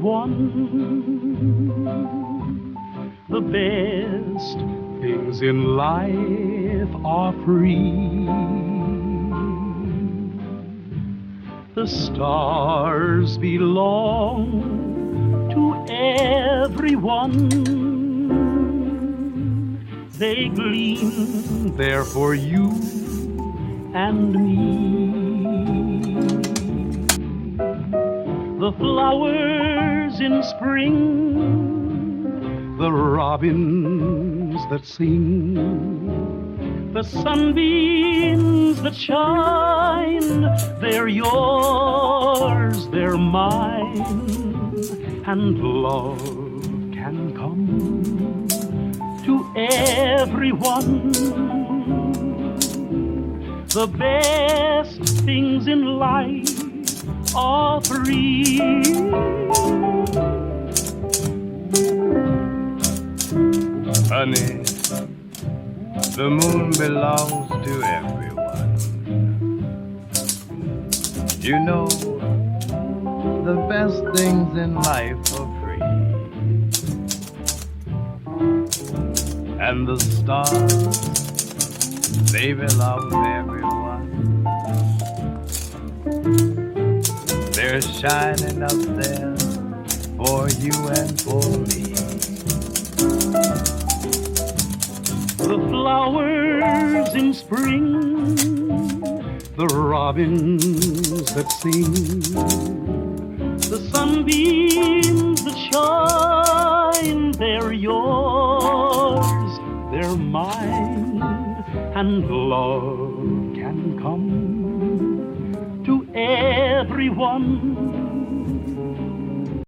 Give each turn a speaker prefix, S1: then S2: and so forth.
S1: everyone. The best things in life are free. The stars belong to everyone. They gleam there for you and me. The flowers in spring, the robins that sing, the sunbeams that shine, they're yours, they're mine, and love can come to everyone. The best things in life are free.
S2: Honey, the moon belongs to everyone. You know, the best things in life are free. And the stars, they belong to everyone. They're shining up there for you and for me.
S1: The flowers in spring, the robins that sing, the sunbeams that shine, they're yours, they're mine, and love can come to everyone.